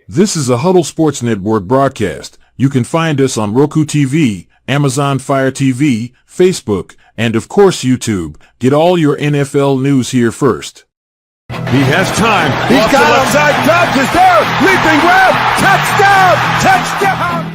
This is a Huddle Sports Network broadcast. You can find us on Roku TV, Amazon Fire TV, Facebook, and of course YouTube. Get all your NFL news here first. He has time. He's Off got the him. left side. Dobbs is there. Leaping grab. Touchdown. Touchdown.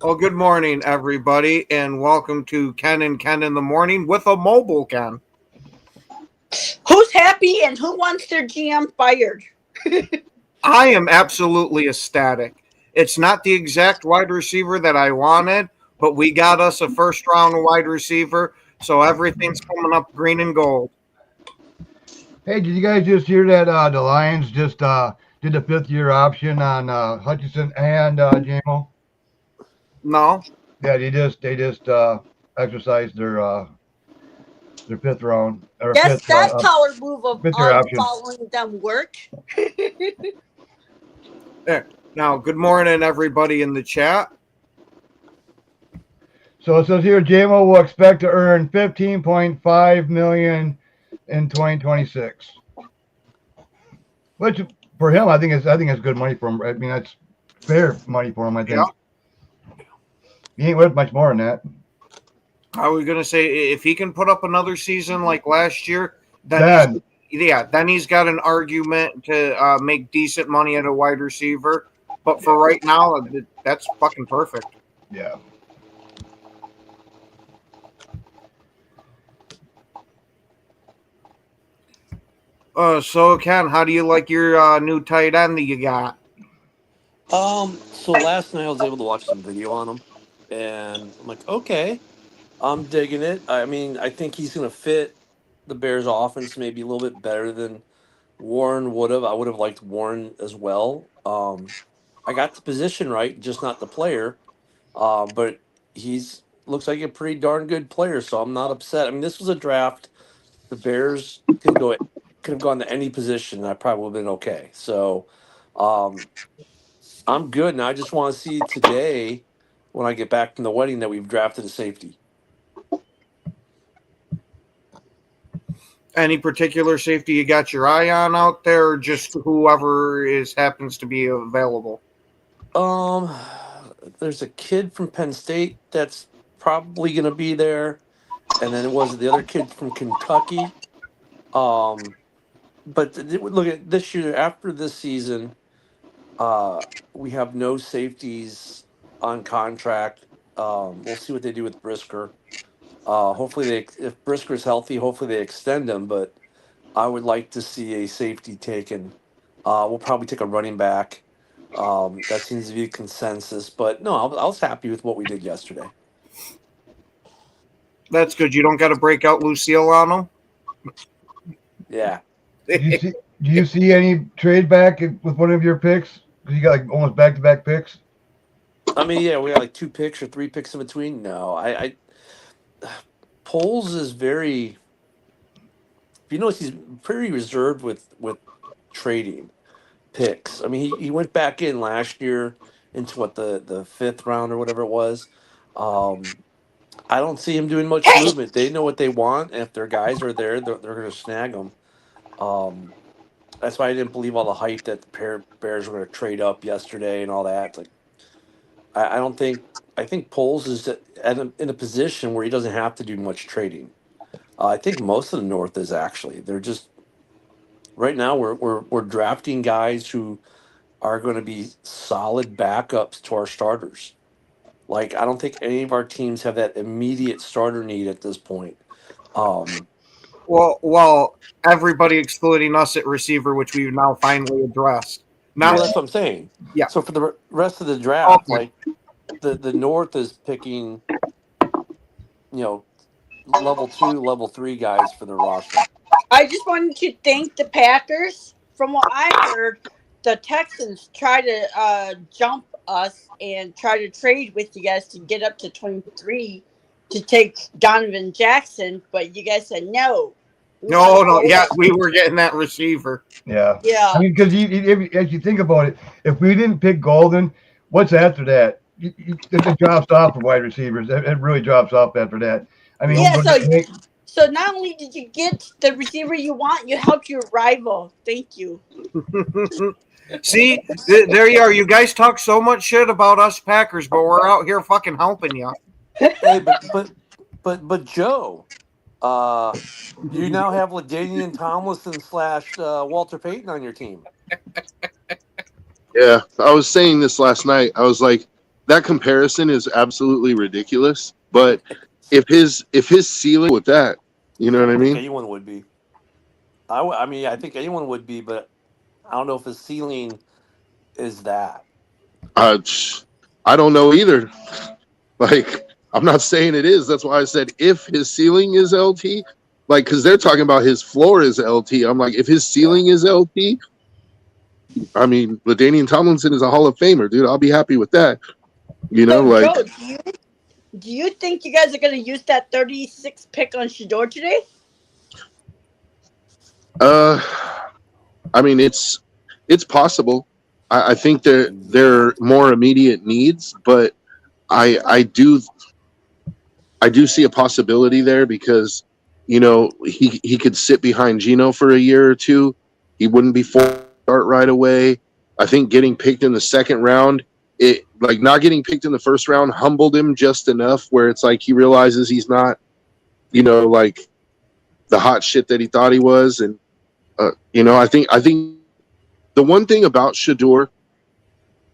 Well, good morning, everybody, and welcome to Ken and Ken in the Morning with a mobile Ken. Who's happy and who wants their GM fired? I am absolutely ecstatic. It's not the exact wide receiver that I wanted, but we got us a first-round wide receiver, so everything's coming up green and gold. Hey, did you guys just hear that the Lions just did the fifth-year option on Hutchinson and JMO? No? Yeah, they just exercised their fifth round. Or That's fifth, that power move of fifth-year option. following them work. There. Now, good morning, everybody in the chat. So it says here JMO will expect to earn $15.5 million in 2026, which for him I think it's good money for him. I mean, that's fair money for him. I think. Yeah. He ain't worth much more than that. I was going to say, if he can put up another season like last year, then he's got an argument to make decent money at a wide receiver. But for right now, that's fucking perfect. Yeah. So Ken, how do you like your new tight end that you got? So last night I was able to watch some video on him, and I'm like, okay, I'm digging it. I mean, I think he's gonna fit the Bears' offense maybe a little bit better than Warren would have. I would have liked Warren as well. I got the position right, just not the player. But he's looks like a pretty darn good player, so I'm not upset. I mean, this was a draft. The Bears could have gone to any position, and I probably would have been okay. So, I'm good, and I just want to see today when I get back from the wedding that we've drafted a safety. Any particular safety you got your eye on out there, or just whoever happens to be available? There's a kid from Penn State that's probably going to be there, and then it was the other kid from Kentucky. But look at this year. After this season, we have no safeties on contract. We'll see what they do with Brisker. Hopefully, if Brisker's healthy, hopefully they extend him. But I would like to see a safety taken. We'll probably take a running back. That seems to be a consensus. But no, I was happy with what we did yesterday. That's good. You don't got to break out Lucille on them? Yeah. Do you see any trade back with one of your picks? Because you got like almost back-to-back picks. I mean, yeah, we got like 2 picks or 3 picks in between. No, Poles is very you notice he's pretty reserved with trading picks. I mean, he went back in last year into what the fifth round or whatever it was. I don't see him doing much movement. They know what they want, and if their guys are there, they're going to snag them. That's why I didn't believe all the hype that the Bears were going to trade up yesterday and all that. Like, I don't think. I think Poles is in a position where he doesn't have to do much trading. I think most of the North is actually. They're just right now. We're drafting guys who are going to be solid backups to our starters. Like, I don't think any of our teams have that immediate starter need at this point. Well, everybody excluding us at receiver, which we've now finally addressed. Well, that's what I'm saying. Yeah. So for the rest of the draft, Okay. like the North is picking, level 2, level 3 guys for their roster. I just wanted to thank the Packers. From what I heard, the Texans try to jump us and try to trade with you guys to get up to 23 to take Donovan Jackson, but you guys said no. No. Yeah, we were getting that receiver. Yeah. Yeah. I mean, because as you think about it, if we didn't pick Golden, what's after that? It drops off for wide receivers. It really drops off after that. I mean, Yeah, so not only did you get the receiver you want, you helped your rival. Thank you. See, there you are. You guys talk so much shit about us Packers, but we're out here fucking helping you. Hey, but Joe, you now have LaDainian Tomlinson / Walter Payton on your team. Yeah, I was saying this last night. I was like, that comparison is absolutely ridiculous. But if his ceiling with that, you know what I mean? Anyone would be. I mean, I think anyone would be, but I don't know if his ceiling is that. I don't know either. Like, I'm not saying it is. That's why I said if his ceiling is LT, like, because they're talking about his floor is LT. I'm like, if his ceiling is LT, I mean, LaDainian Tomlinson is a Hall of Famer, dude. I'll be happy with that. You know, So, like. Joe, do you think you guys are going to use that 36 pick on Shador today? I mean, it's possible. I think there are more immediate needs, but I do see a possibility there because, you know, he could sit behind Geno for a year or two. He wouldn't be forced to start right away. I think getting picked in the second round, not getting picked in the first round humbled him just enough where it's like he realizes he's not, you know, like the hot shit that he thought he was. And, you know, I think the one thing about Shador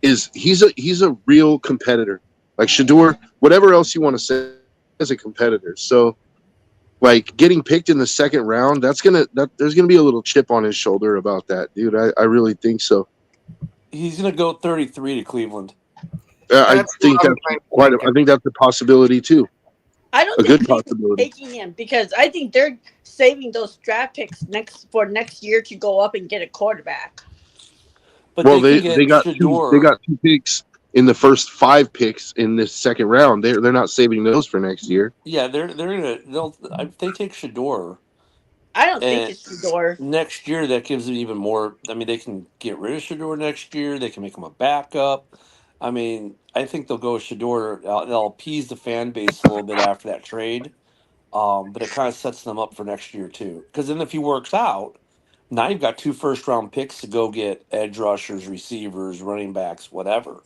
is he's a real competitor. Like Shador, whatever else you want to say, is a competitor. So, like getting picked in the second round, there's gonna be a little chip on his shoulder about that, dude. I really think so. He's gonna go 33 to Cleveland. I think that's a possibility too. I don't A think good they're possibility. taking him because I think they're saving those draft picks for next year to go up and get a quarterback. But Well, they they got Shador. two picks in the first 5 picks in this second round. They're not saving those for next year. Yeah, if they take Shador I don't think and it's Shador. next year, that gives them even more. I mean, they can get rid of Shador next year. They can make him a backup. I mean, I think they'll go with Shador. They'll appease the fan base a little bit after that trade. But it kind of sets them up for next year too. Because then if he works out, now you've got 2 first-round picks to go get edge rushers, receivers, running backs, whatever.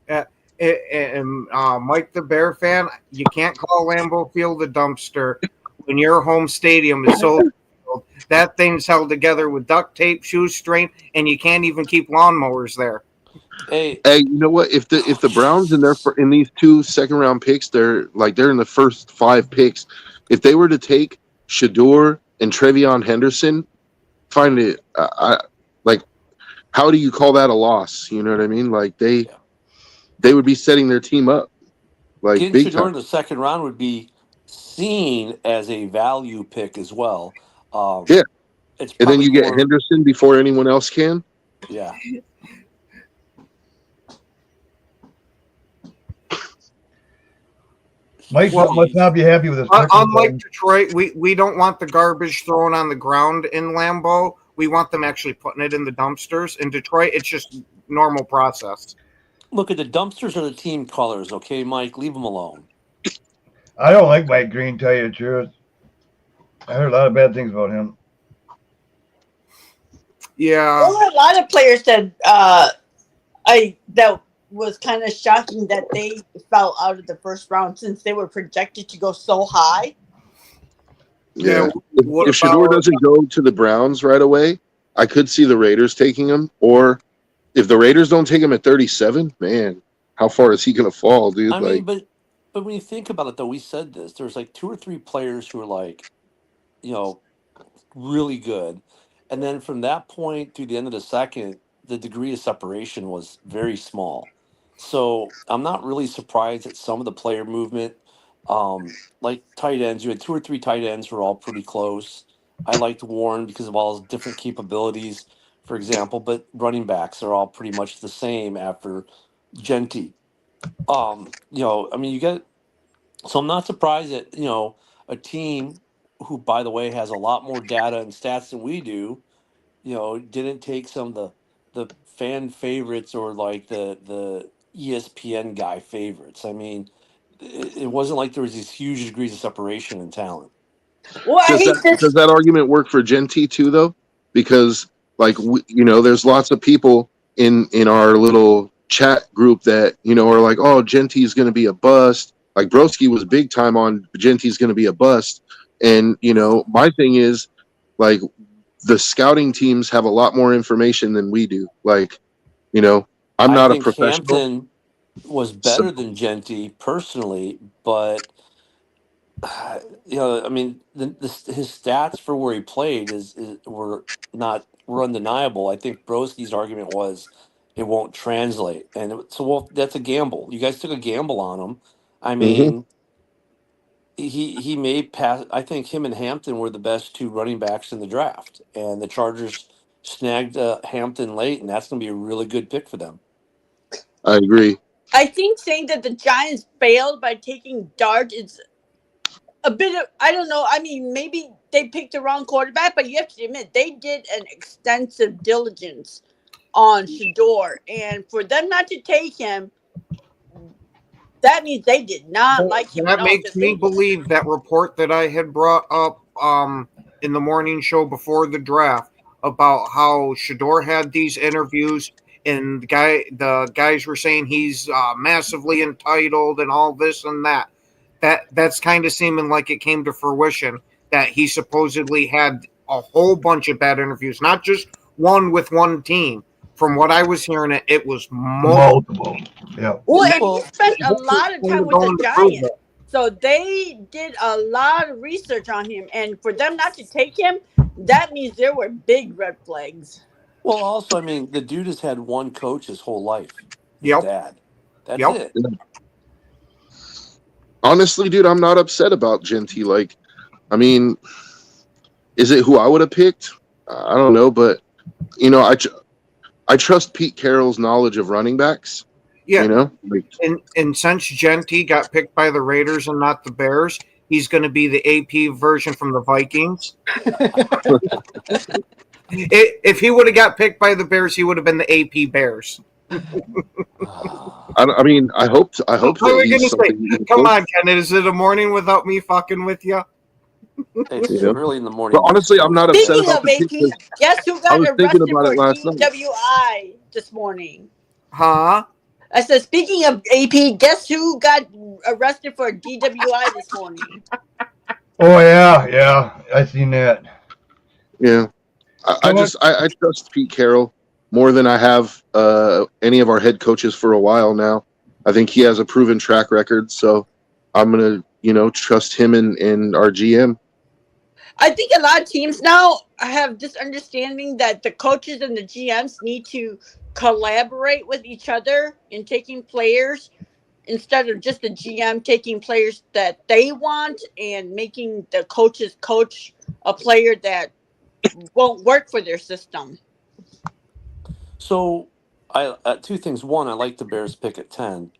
And Mike the Bear fan, you can't call Lambeau Field a dumpster when your home stadium is so that thing's held together with duct tape, shoestring, and you can't even keep lawnmowers there. Hey, you know what? If the Browns in these 2 second-round picks, they're in the first 5 picks. If they were to take Shador and Trevion Henderson, find it like, how do you call that a loss? You know what I mean? Like they would be setting their team up like getting big Shador time. in the second round would be seen as a value pick as well. Yeah. It's And then you get more, Henderson before anyone else can. yeah. Mike Well, must not be happy with his pick. Unlike Detroit, we don't want the garbage thrown on the ground in Lambeau. We want them actually putting it in the dumpsters. In Detroit, it's just normal process. look at the dumpsters are the team colors, okay, Mike? Leave them alone. I don't like Mike Green, tell you the truth. I heard a lot of bad things about him. Yeah. There were a lot of players that that was kind of shocking that they fell out of the first round since they were projected to go so high. Yeah. What If Shador about- doesn't go to the Browns right away, I could see the Raiders taking him. Or if the Raiders don't take him at 37, man, how far is he going to fall, dude? I Like, mean, but when you think about it, though, we said this. There's like 2 or 3 players who are like, you know, really good, and then from that point through the end of the second, the degree of separation was very small. So I'm not really surprised at some of the player movement. Like tight ends, you had 2 or 3 tight ends who were all pretty close. I liked Warren because of all his different capabilities, for example. But running backs are all pretty much the same after Genty. I mean, you get so I'm not surprised that, a team who, by the way, has a lot more data and stats than we do, didn't take some of the fan favorites or like the ESPN guy favorites. I mean, it wasn't like there was these huge degrees of separation in talent. Well, I hate this. does that argument work for Genty too, though? Because, like, there's lots of people in our little chat group that, are like, oh, Genty's going to be a bust. Like, Broski was big time on Genty's going to be a bust. And, my thing is, like, the scouting teams have a lot more information than we do. Like, I'm I not a think professional. Hampton was better than Genty personally, but I mean, his stats for where he played were undeniable. I think Broski's argument was it won't translate, and well, that's a gamble. You guys took a gamble on him. I mean, he may pass. I think him and Hampton were the best 2 running backs in the draft, and the Chargers snagged Hampton late, and that's going to be a really good pick for them. I agree. I think saying that the Giants failed by taking Dart is a bit of, I don't know. I mean, maybe they picked the wrong quarterback, but you have to admit they did an extensive diligence on Shador, and for them not to take him, that means they did not like him. That at all, makes 'cause me they- believe that report that I had brought up in the morning show before the draft about how Shador had these interviews and the guys were saying he's massively entitled and all this and that. That's kind of seeming like it came to fruition that he supposedly had a whole bunch of bad interviews, not just one with one team. From what I was hearing, it was multiple. Yeah. Well, and Well, he spent a lot of time with the Giants. So they did a lot of research on him. And for them not to take him, that means there were big red flags. Well, also, I mean, the dude has had one coach his whole life. His Yep. dad. That's Yep. it. Honestly, dude, I'm not upset about Genty. Like, I mean, is it who I would have picked? I don't know, but I trust Pete Carroll's knowledge of running backs. Yeah. Like, And since Genty got picked by the Raiders and not the Bears, he's going to be the AP version from the Vikings. If he would have got picked by the Bears, he would have been the AP Bears. I mean, I hope. What are that we he's going to something say? even Come close. on, Ken. Is it a morning without me fucking with you? It's Yeah. early in the morning. But honestly, I'm not upset Speaking about of the pick. AP, guess who I got was thinking arrested about for it last night. DWI this morning? Huh? I said, speaking of AP, guess who got arrested for DWI this morning? Oh yeah, I seen that. Yeah, I trust Pete Carroll more than I have any of our head coaches for a while now. I think he has a proven track record, so I'm gonna trust him and our GM. I think a lot of teams now have this understanding that the coaches and the GMs need to collaborate with each other in taking players instead of just the GM taking players that they want and making the coaches coach a player that won't work for their system. So, I 2 things. One, I like the Bears pick at 10.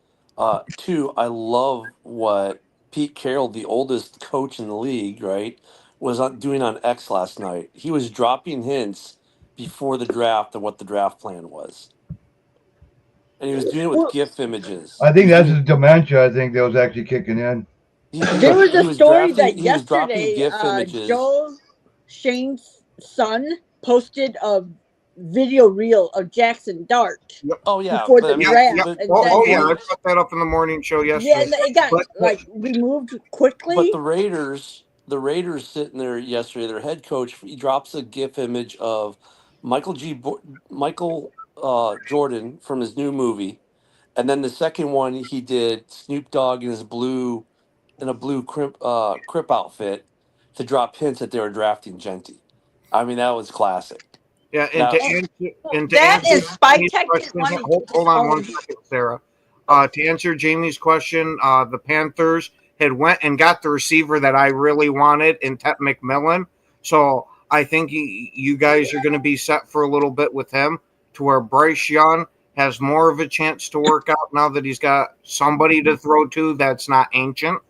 2, I love what Pete Carroll, the oldest coach in the league, right, was doing on X last night. He was dropping hints before the draft of what the draft plan was, and he was doing it with Well, GIF images. I He think was that's doing his dementia. I think that was actually kicking in. there was he a was story drafting. that He was dropping yesterday GIF images. Joe Shane's son posted a video reel of Jackson Dart Oh yeah, before but the I mean, draft, but and Oh, then yeah, I but put that up in the morning show yeah, yesterday. and it got But like removed but quickly. the Raiders sitting there yesterday. Their head coach, he drops a GIF image of Michael Jordan from his new movie, and then the second one he did Snoop Dogg in a blue crip outfit to drop hints that they were drafting Genty. I mean, that was classic. yeah, Now, and to That answer and Spike Jamie's Tech question, didn't want to hold on one own. second, Sarah. To answer Jamie's question, the Panthers had went and got the receiver that I really wanted in Tet McMillan. So I think you guys are going to be set for a little bit with him, to where Bryce Young has more of a chance to work out now that he's got somebody to throw to that's not ancient.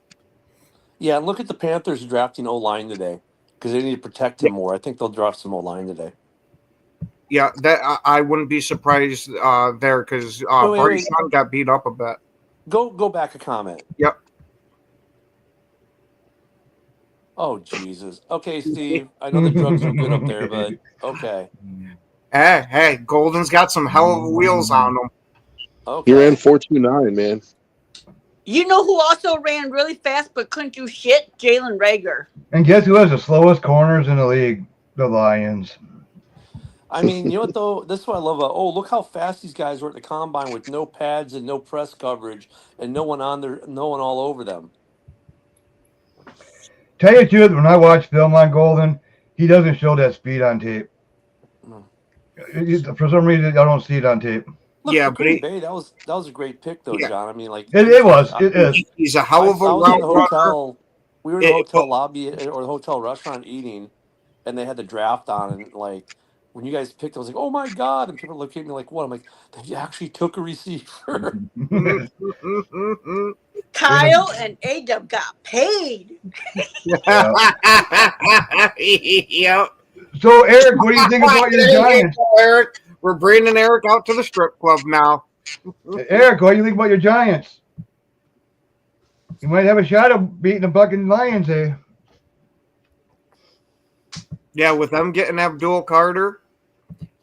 yeah, and look at the Panthers drafting O-line today because they need to protect him more. I think they'll draft some O-line today. Yeah, that I wouldn't be surprised there, because Wait. Bryce Young got beat up a bit. Go back a comment. Yep. Oh Jesus. Okay, Steve. I know the drugs are good up there, but okay. Hey, Golden's got some hell of wheels on them. Okay. He ran 4.29, man. You know who also ran really fast but couldn't do shit? Jalen Rager. And guess who has the slowest corners in the league? The Lions. I mean, you know what though? This is what I love about. Oh, look how fast these guys were at the combine with no pads and no press coverage and no one all over them. Tell you the truth, when I watch film on Golden, he doesn't show that speed on tape. No. For some reason, I don't see it on tape. Look, Yeah, for but Green Bay, that was a great pick though, Yeah. John. I mean, like It is. He's a hell of a I was in the route runner. hotel. We were in the It- hotel lobby or the hotel restaurant eating, and they had the draft on. And like when you guys picked, I was like, "Oh my god!" And people look at me like, "What?" I'm like, "They actually took a receiver." Kyle and A-Dub got paid. Yep. So, Eric, what do you think about your There you Giants? go, Eric. We're bringing Eric out to the strip club now. Eric, what do you think about your Giants? You might have a shot of beating the fucking Lions, eh? Yeah, with them getting Abdul Carter,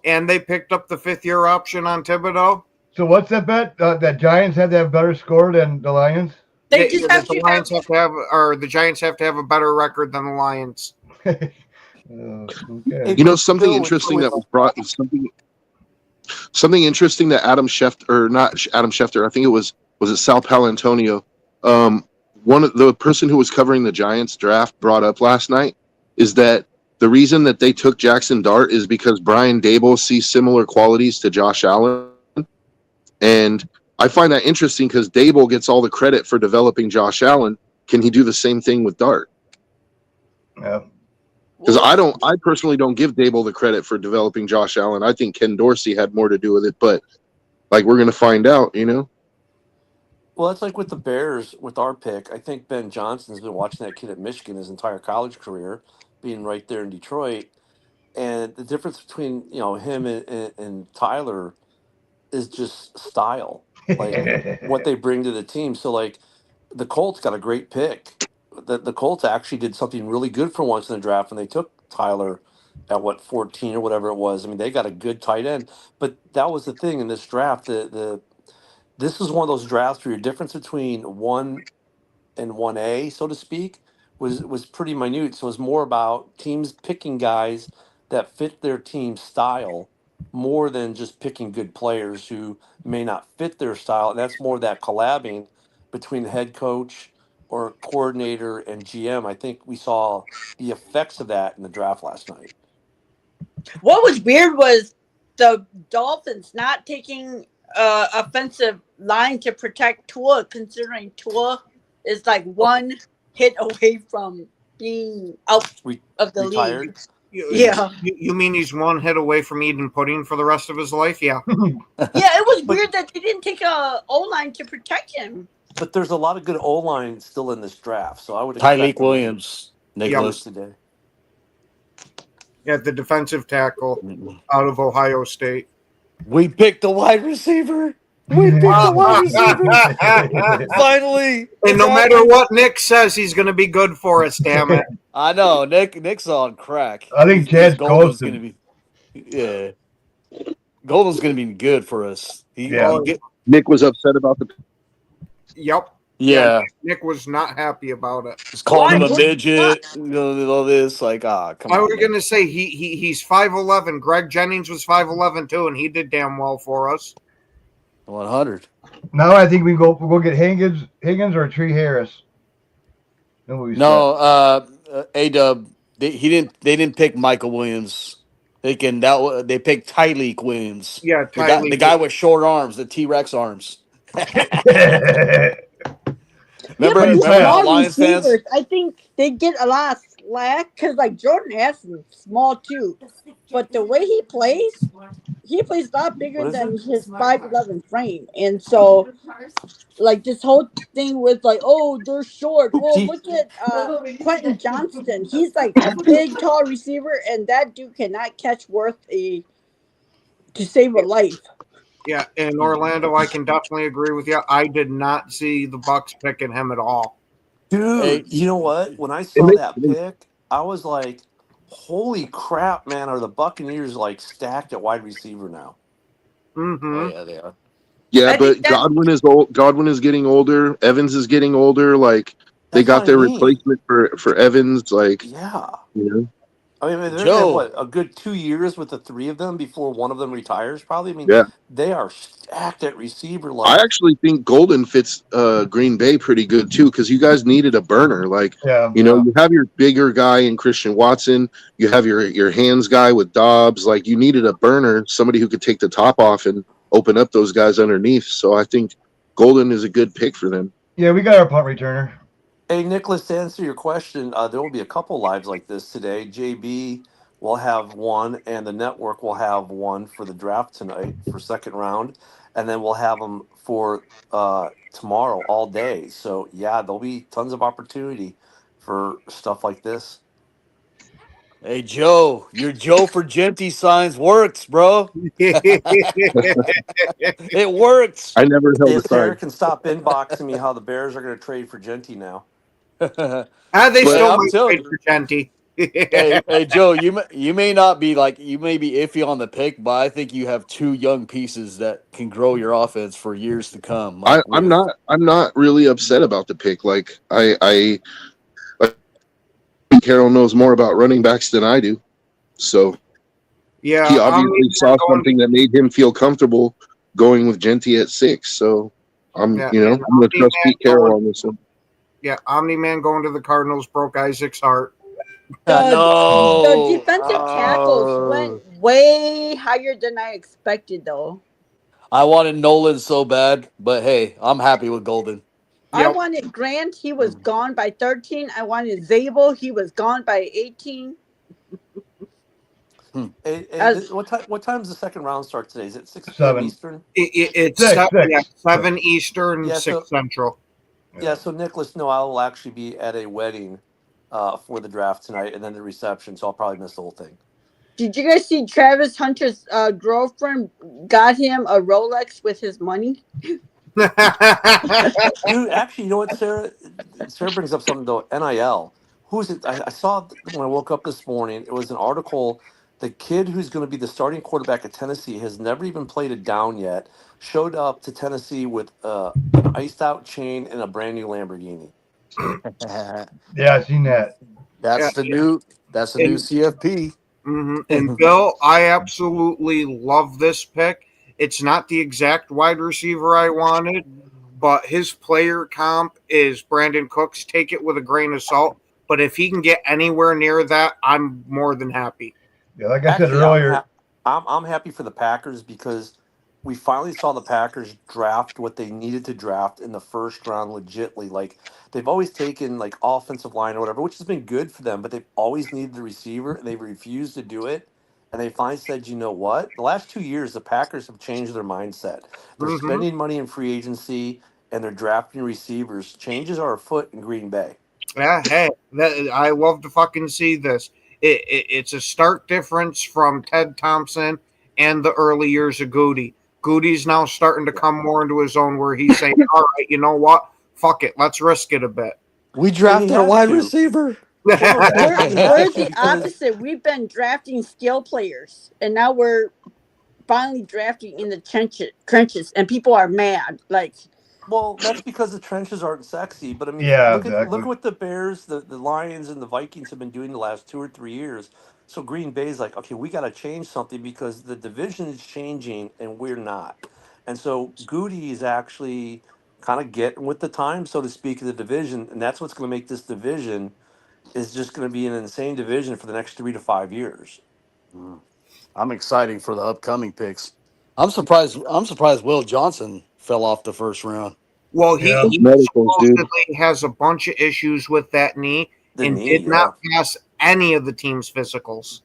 and they picked up the 5th-year option on Thibodeau. So what's that bet? That Giants had to have better score than the Lions? They just have the to Lions have to have, or the Giants have to have a better record than the Lions. Okay. You know, something Phil, interesting that was brought something interesting that Adam Schefter, or not Adam Schefter, I think it was it Sal Palantonio, one of the person who was covering the Giants draft brought up last night is that the reason that they took Jackson Dart is because Brian Daboll sees similar qualities to Josh Allen. And I find that interesting because Daboll gets all the credit for developing Josh Allen. Can he do the same thing with Dart? Yeah. Because I personally don't give Daboll the credit for developing Josh Allen. I think Ken Dorsey had more to do with it, but like we're going to find out, you know? Well, that's like with the Bears with our pick. I think Ben Johnson's been watching that kid at Michigan his entire college career, being right there in Detroit. And the difference between him and Tyler is just style, like what they bring to the team. So like the Colts got a great pick. The Colts actually did something really good for once in the draft, and they took Tyler at 14 or whatever it was. I mean, they got a good tight end, but that was the thing in this draft. This is one of those drafts where your difference between 1 and 1A, so to speak, was pretty minute. So it was more about teams picking guys that fit their team style more than just picking good players who may not fit their style. And that's more that collabing between the head coach or coordinator and GM. I think we saw the effects of that in the draft last night. What was weird was the Dolphins not taking offensive line to protect Tua, considering Tua is like one hit away from being out of the Retired. league. Yeah. You mean he's one hit away from eating pudding for the rest of his life? Yeah. Yeah, it was weird that they didn't take a O-line to protect him. but there's a lot of good O line still in this draft, so I would expect Tyleek them to be Williams, good Nicholas. today. Yeah, the defensive tackle out of Ohio State. We picked the wide receiver. We picked the wide receiver. Finally. And no matter what Nick says, he's going to be good for us. Damn it! I know. Nick's on crack. I think Chad's Golden's coasting. going to be. Yeah. Golden's going to be good for us. Yeah. Nick was upset about the. Yep. Yeah. Nick was not happy about it. Just calling him a Why? midget. All this. Like, come I on. was going to say he's 5'11". Greg Jennings was 5'11" too, and he did damn well for us. 100. Now I think we'll go get Higgins or Tree Harris. No, A-Dub, they didn't pick Michael Williams. They picked Tyleek Williams. Yeah, The guy with short arms, the T-Rex arms. Remember these how small Lions fans? receivers, I think they get a lot of slack because like Jordan Addison's small too, but the way he plays a lot bigger than his 5'11" frame, and so like this whole thing with like, oh, they're short. Oh, look at Quentin Johnston. He's like a big, tall receiver, and that dude cannot catch to save a life. Yeah, in Orlando, I can definitely agree with you. I did not see the Bucks picking him at all. Dude, Hey. you know what? When I saw that pick, I was like, holy crap, man, are the Buccaneers like stacked at wide receiver now? Mm-hmm. Oh, yeah, they are. Yeah, I but think that- Godwin is old. Godwin is getting older. Evans is getting older. Like they That's got what their I mean. replacement for Evans. Like Yeah. you know. I mean, they're going Joe. to have, a good 2 years with the three of them before one of them retires, probably. I mean, Yeah. they are stacked at receiver. I Like, actually think Golden fits Green Bay pretty good too, because you guys needed a burner. Like Yeah. you have your bigger guy in Christian Watson. You have your hands guy with Dobbs. Like you needed a burner, somebody who could take the top off and open up those guys underneath. So I think Golden is a good pick for them. Yeah, we got our punt returner. hey, Nicholas, to answer your question, there will be a couple lives like this today. JB will have one, and the network will have one for the draft tonight for second round, and then we'll have them for tomorrow all day. So yeah, there'll be tons of opportunity for stuff like this. Hey, Joe, your Joe for Genty signs works, bro. It works. I never held Hey, a Sarah sign. can stop inboxing me how the Bears are going to trade for Genty now. They But still I'm might telling trade for Genty. hey, Joe, you may not be you may be iffy on the pick, but I think you have two young pieces that can grow your offense for years to come. I'm not really upset about the pick. Like I Carroll knows more about running backs than I do, so Yeah, he obviously saw something that made him feel comfortable going with Genty at 6. So I'm Yeah, I'm going to trust Pete Carroll on this one. Yeah, Omni Man going to the Cardinals broke Isaac's heart. No. The defensive tackles went way higher than I expected, though. I wanted Nolan so bad, but hey, I'm happy with Golden. I Yep. wanted Grant. He was gone by 13. I wanted Zabel. He was gone by 18. What time does the second round start today? Is it 6 p.m. 7. Eastern? It's Six, 7 Eastern, Yeah, 6 Central. Yeah, so Nicholas, no, I will actually be at a wedding for the draft tonight and then the reception, so I'll probably miss the whole thing. Did you guys see Travis Hunter's girlfriend got him a Rolex with his money? Dude, actually, you know what, Sarah? Sarah brings up something, though. NIL. Who is it? I saw when I woke up this morning, it was an article. The kid who's going to be the starting quarterback at Tennessee has never even played a down yet. Showed up to Tennessee with an iced out chain and a brand new Lamborghini. Yeah, I seen that. That's the new CFP. Mm-hmm. And Bill, I absolutely love this pick. It's not the exact wide receiver I wanted, but his player comp is Brandon Cooks. Take it with a grain of salt. But if he can get anywhere near that, I'm more than happy. Yeah, like I said Actually, earlier. I'm happy for the Packers because we finally saw the Packers draft what they needed to draft in the first round legitly. Like they've always taken like offensive line or whatever, which has been good for them, but they've always needed a receiver and they've refused to do it. And they finally said, you know what? The last 2 years, the Packers have changed their mindset. They're Mhm. spending money in free agency and they're drafting receivers. Changes are afoot in Green Bay. Yeah, hey, I love to fucking see this. It's a stark difference from Ted Thompson and the early years of Goody. Goody's now starting to come more into his own where he's saying, all right, you know what? Fuck it. Let's risk it a bit. We drafted a has wide to. receiver. We're, He has to we're the because- opposite. We've been drafting skill players, and now we're finally drafting in the trenches, and people are mad. Like, Well, that's because the trenches aren't sexy. But I mean, Yeah, look exactly. at what the Bears, the Lions, and the Vikings have been doing the last 2 or 3 years. So Green Bay's like, okay, we got to change something because the division is changing and we're not. And so Goody is actually kind of getting with the time, so to speak, of the division, and that's what's going to make this division is just going to be an insane division for the next 3 to 5 years. I'm excited for the upcoming picks. I'm surprised Will Johnson fell off the first round. Well, Yeah. he Medicals, dude. supposedly has a bunch of issues with that knee The and knee, did not pass any of the team's physicals.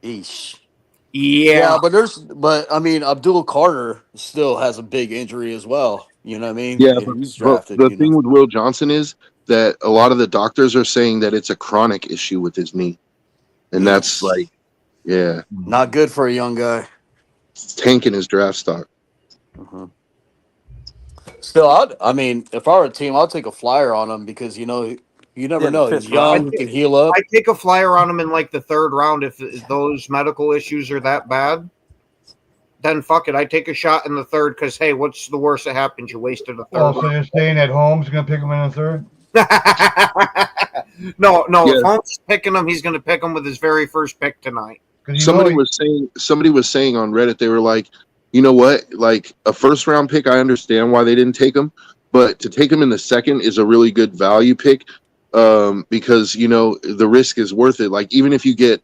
Eesh. Yeah. But I mean, Abdul Carter still has a big injury as well. You know what I mean? Yeah, And he's But drafted. the you thing know. with Will Johnson is that a lot of the doctors are saying that it's a chronic issue with his knee, and that's like, yeah, Not good for a young guy. it's tanking his draft stock. Mhm. Still, I mean, if I were a team, I'd take a flyer on him because you never Yeah, the know. fifth He's young, round. he can heal up. I take a flyer on him in like the third round if those medical issues are that bad. Then fuck it, I take a shot in the third because hey, what's the worst that happens? You wasted a Oh, third. so you're staying at home? He's gonna pick him in the third. no, Yeah. if Holmes is picking him, he's going to pick him with his very first pick tonight. 'Cause you Somebody know was saying on Reddit, they were like, you know what, like a first round pick, I understand why they didn't take him, but to take him in the second is a really good value pick, because you know the risk is worth it. Like even if you get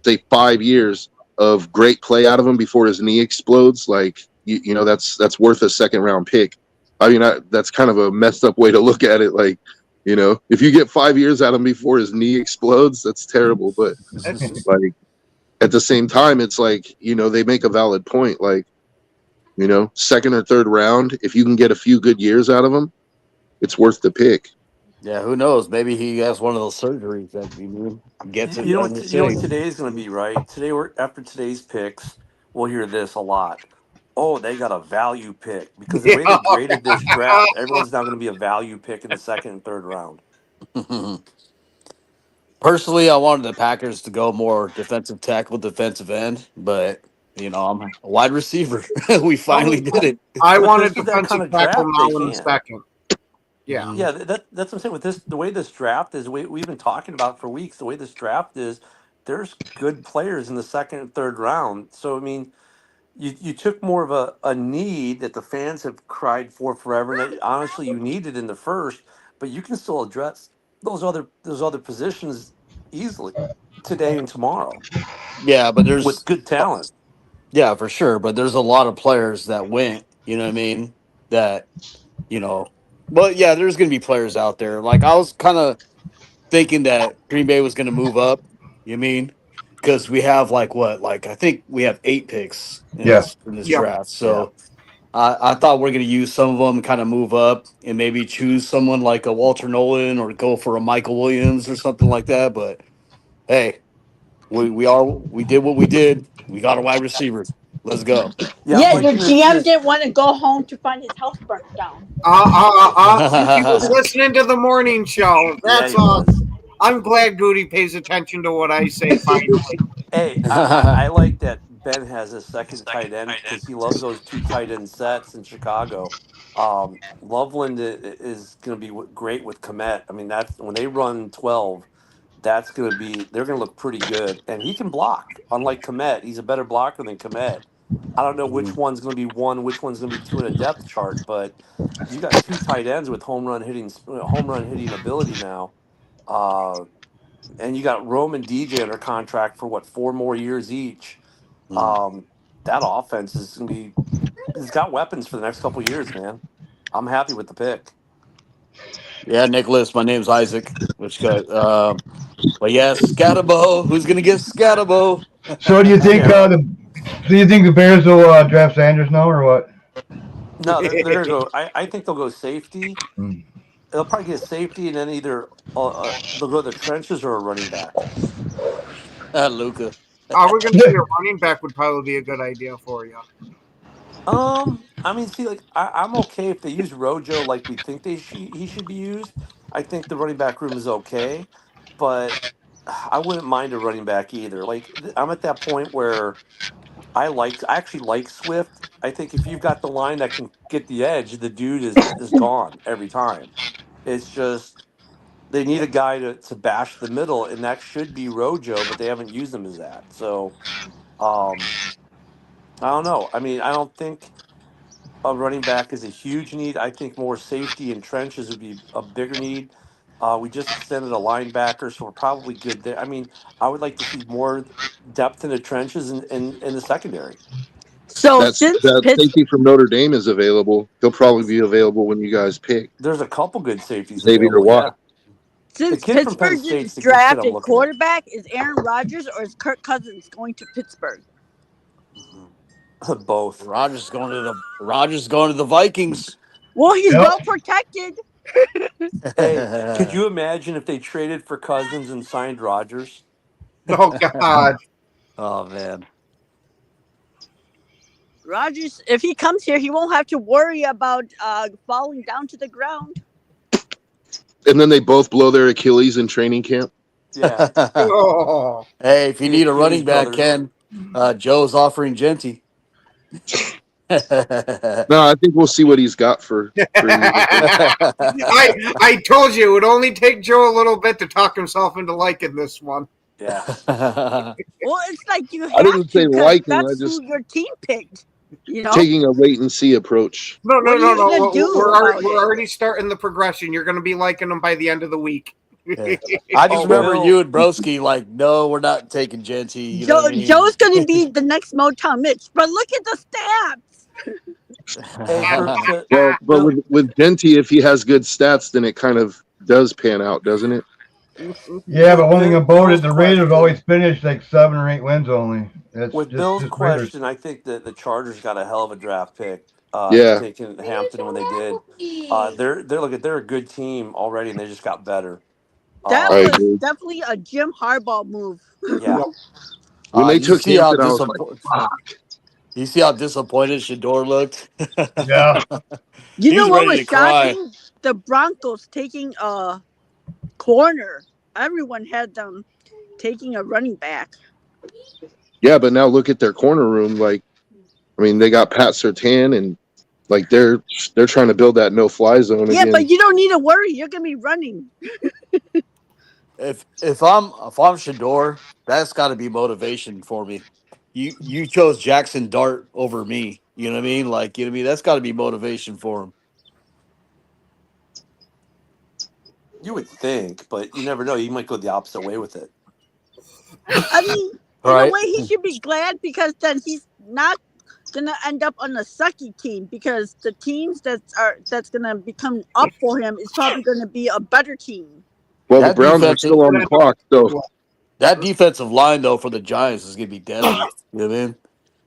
say 5 years of great play out of him before his knee explodes, like you know that's worth a second round pick. I mean that's kind of a messed up way to look at it. Like, you know, if you get 5 years out of him before his knee explodes, that's terrible. But like at the same time, it's like, you know, they make a valid point. Like, you know, second or third round, if you can get a few good years out of him, it's worth the pick. Yeah, who knows? Maybe he has one of those surgeries that gets it. You know what today's going to be, right? Today, after today's picks, we'll hear this a lot. Oh, they got a value pick because the way they graded this draft, everyone's now going to be a value pick in the second and third round. Personally, I wanted the Packers to go more defensive tackle, defensive end, but you know, I'm a wide receiver. We finally did it. I But wanted with that kind defensive of tackle draft, now they in the can't. second. Yeah. Yeah, that's what I'm saying. With this, the way this draft is, we've been talking about for weeks. The way this draft is, there's good players in the second and third round. So I mean, you took more of a need that the fans have cried for forever, and that honestly you needed in the first, but you can still address those other positions easily today and tomorrow Yeah, but there's with good talent. yeah, for sure. But there's a lot of players that went, you know what I mean? That, you know, but yeah, there's going to be players out there. Like I was kind of thinking that Green Bay was going to move up, you mean? Because we have like what? Like I think we have 8 picks in Yeah. this Yeah. draft. So I thought we're going to use some of them, kind of move up and maybe choose someone like a Walter Nolan or go for a Michael Williams or something like that. But hey, we did what we did. We got a wide receiver. Let's go. Yeah, yeah, I'm your like, GM didn't want to go home to find his house burnt down. He was listening to the morning show. That's he all. was. I'm glad Goody pays attention to what I say finally. Hey, I like that Ben has a second tight end because he loves those 2 tight end sets in Chicago. Loveland is going to be great with Komet. I mean, that's when they run 12. They're going to look pretty good, and he can block. Unlike Komet, he's a better blocker than Komet. I don't know which one's going to be 1, which one's going to be 2 in a depth chart, but you got 2 tight ends with home run hitting ability now. And you got Rome and DJ under contract for 4 more years each. That offense is going to be. It's got weapons for the next couple of years, man. I'm happy with the pick. Yeah, Nicholas. My name's Isaac. Which got, but yes, Scatabo. Who's gonna get Scatabo? So do you think do you think the Bears will draft Sanders now or what? No, they're gonna go. I think they'll go safety. Hmm. They'll probably get safety, and then either they'll go the trenches or a running back. Luca. We're gonna say a running back would probably be a good idea for you. I mean, see, like I'm okay if they use Rojo like we think he should be used. I think the running back room is okay, but I wouldn't mind a running back either. Like I'm at that point where I actually like Swift. I think if you've got the line that can get the edge, the dude is gone every time. It's just they need a guy to bash the middle, and that should be Rojo, but they haven't used him as that. So I don't know. I mean, I don't think a running back is a huge need. I think more safety and trenches would be a bigger need. We just extended a linebacker, so we're probably good there. I mean, I would like to see more depth in the trenches in the secondary. So That's since that Pitts, safety from Notre Dame is available. He'll probably be available when you guys pick There's a couple good safeties Xavier available. Yeah, Watt. the since kid from Penn Pittsburgh State's didn't the kid I'm draft a looking at. quarterback, is Aaron Rodgers or is Kirk Cousins going to Pittsburgh? Both. Rogers going to the Vikings. Well, he's Yep. well protected. Hey, could you imagine if they traded for Cousins and signed Rodgers? Oh God. Oh man. Rodgers, if he comes here, he won't have to worry about falling down to the ground. And then they both blow their Achilles in training camp. Yeah. Oh. Hey, if you The need a Achilles running back, brothers. Ken, Joe's offering Genty. No, I think we'll see what he's got for you. I told you it would only take Joe a little bit to talk himself into liking this one. Yeah. Well, it's like you have I didn't say to, 'cause liking, I that's just who your team picked. You know, taking a wait and see approach. No. What are you gonna do We're about we're it? already starting the progression. You're going to be liking them by the end of the week. I just remember Will. you and Broski like, no, we're not taking Genty. You know what I mean? Joe's going to be the next Motown Mitch. But look at the stats. Hey, Well, but Bill- with Genty, if he has good stats, then it kind of does pan out, doesn't it? Yeah, but one thing about it, Bill's the Raiders question- always finish like 7 or 8 wins only. That's With just Bill's Raiders. question, I think that the Chargers got a hell of a draft pick. Yeah. Taking Hampton when they did. They're a good team already, and they just got better. That I was agree. definitely a Jim Harbaugh move. Yeah. When they you took see how Hampton, I was like, disappointed. You see how disappointed Shador looked. Yeah. You He know was what ready was to cry. shocking? The Broncos taking a corner. Everyone had them taking a running back. yeah, but now look at their corner room. Like, I mean, they got Pat Surtain, and like they're trying to build that no-fly zone Yeah, again. but you don't need to worry. You're gonna be running. If I'm Shador, that's got to be motivation for me. You chose Jackson Dart over me. You know what I mean? Like, you know what I mean? That's got to be motivation for him. You would think, but you never know. You might go the opposite way with it. I mean, in Right. a way, he should be glad because then he's not gonna end up on a sucky team because the teams that's gonna become up for him is probably gonna be a better team. Well, the That Browns are defense- still on the clock, so That defensive line though for the Giants is gonna be deadly. You know what I mean?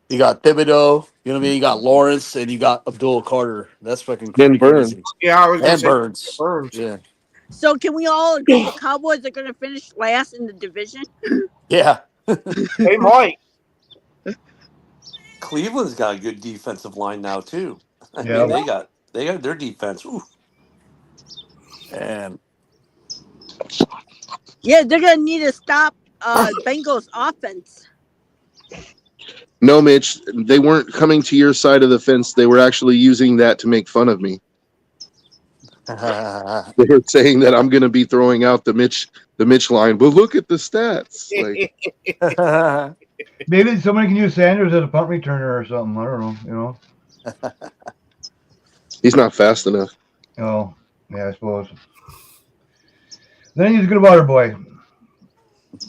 You got Thibodeau. You know what I mean? You got Lawrence and you got Abdul Carter. That's fucking Then freaking Burns. easy. Yeah, I was going to And say Burns. Burns. Yeah. So can we all agree the Cowboys are gonna finish last in the division? Yeah. They might. Cleveland's got a good defensive line now too. I Yeah. mean, they got their defense. Ooh. And Yeah, they're gonna need to stop Bengals offense. no, Mitch, they weren't coming to your side of the fence. They were actually using that to make fun of me. They were saying that I'm going to be throwing out the Mitch line, but look at the stats. Like, Maybe somebody can use Sanders as a punt returner or something. I don't know. You know. he's not fast enough. Oh, yeah, I suppose. Then he's a good water boy.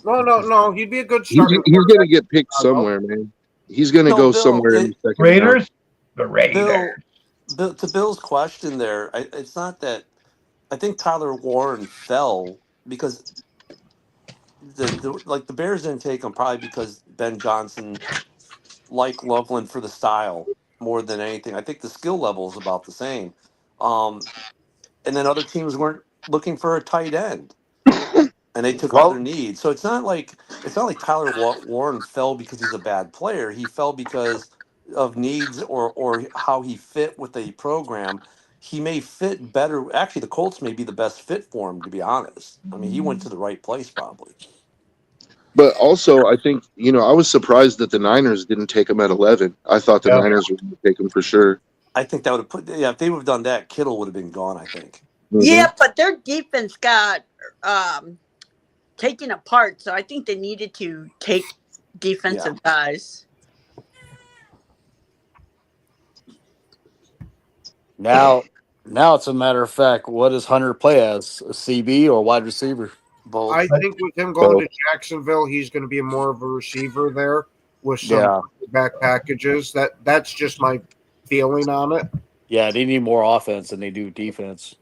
No. He'd be a good He's starter. going to get picked somewhere, man. He's going to No, go Bill, somewhere in the second round. Raiders. The Raiders. Bill, to Bill's question there, it's not that. I think Tyler Warren fell because the Bears didn't take him probably because Ben Johnson liked Loveland for the style. more than anything. I think the skill level is about the same. And then other teams weren't looking for a tight end, and they took other Well, needs. So it's not like Tyler Warren fell because he's a bad player. He fell because of needs or how he fit with the program. He may fit better. Actually, the Colts may be the best fit for him, to be honest. I mean, he went to the right place probably. but also, I think, I was surprised that the Niners didn't take him at 11. I thought the Yeah. Niners would take him for sure. I think that would have if they would have done that, Kittle would have been gone, I think. Mhm. Yeah, but their defense got taken apart, so I think they needed to take defensive guys. Now it's a matter of fact. What does Hunter play as? A CB or wide receiver? Both. I think with him going to Jacksonville, he's going to be more of a receiver there with some back packages. That's just my feeling on it. Yeah, they need more offense than they do defense.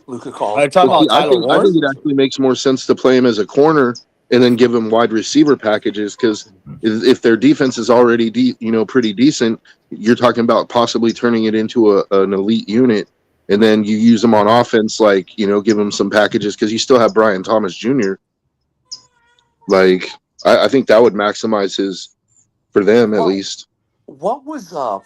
Luka called. I'm talking about I Tyler think Warren. it actually makes more sense to play him as a corner and then give him wide receiver packages, because if their defense is already pretty decent, you're talking about possibly turning it into an elite unit, and then you use them on offense, like give them some packages because you still have Brian Thomas Jr. Like I think that would maximize his for them at least. What was up?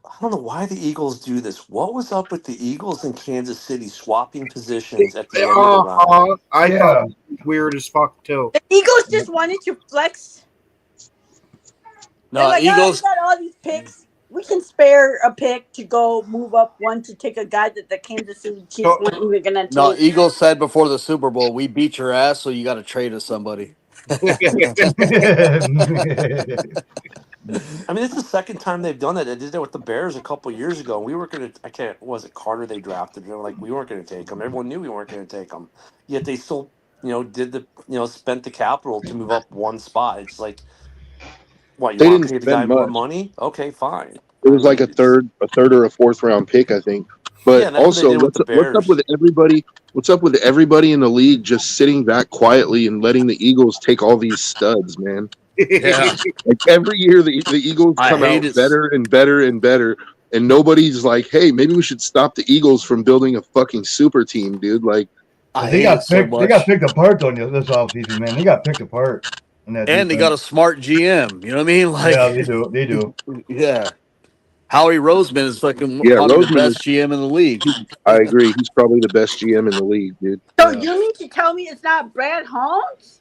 I don't know why the Eagles do this. What was up with the Eagles in Kansas City swapping positions at the end of the round? I thought it was weird as fuck too. The Eagles just wanted to flex. No, They're like, Eagles. we got all these picks. We can spare a pick to go move up one to take a guy that the Kansas City Chiefs weren't even gonna take. No, Eagles said before the Super Bowl, "We beat your ass, so you got to trade us somebody." I mean, it's the second time they've done that. They did that with the Bears a couple years ago. We were going to, was it Carter they drafted? They were like, we weren't going to take him. Everyone knew we weren't going to take him. Yet they still, did spent the capital to move up one spot. It's like, what, you They want to didn't pay the guy spend more much. money? Okay, fine. It was like a third or a fourth round pick, I think. But Yeah, that's what they also, did with the what's up Bears. with everybody? What's up with everybody in the league just sitting back quietly and letting the Eagles take all these studs, man? Yeah, Like every year, the Eagles I come hate out it. better and better and better, and nobody's like, "Hey, maybe we should stop the Eagles from building a fucking super team, dude." Like, I They hate got it so picked. They much. got picked apart on this offseason, man. They got picked apart. In that And they got a smart GM. You know what I mean? Like, yeah, they do. They do. yeah. Howie Roseman is fucking yeah, probably the Roseman best GM in the league. I agree. He's probably the best GM in the league, dude. So Yeah. you mean to tell me it's not Brad Holmes?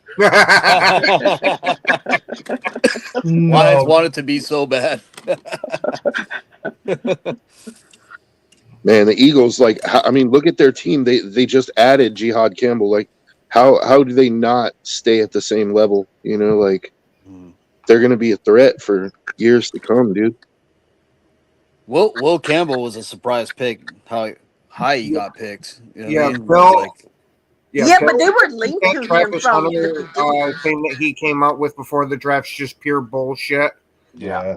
Lions No, want it to be so bad. Man, the Eagles, like, I mean, look at their team. They just added Jihad Campbell. Like, how do they not stay at the same level? Like, they're going to be a threat for years to come, dude. Will Campbell was a surprise pick. How high he got picked. You know what I mean? Bill. Like, Yeah, but they were linked That to him Travis from Hunter thing that he came out with before the draft's just pure bullshit. yeah.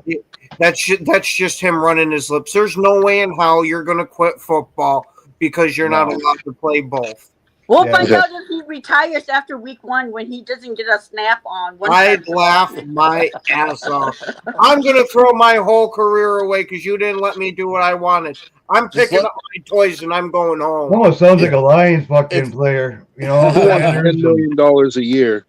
That's just him running his lips. There's no way in how you're going to quit football because you're not No. allowed to play both. We'll Yeah. find out if he retires after week 1 when he doesn't get a snap on. I'd laugh my ass off. I'm going to throw my whole career away because you didn't let me do what I wanted. I'm picking up my toys and I'm going home. Almost sounds like a Lions fucking player. $10 million a year.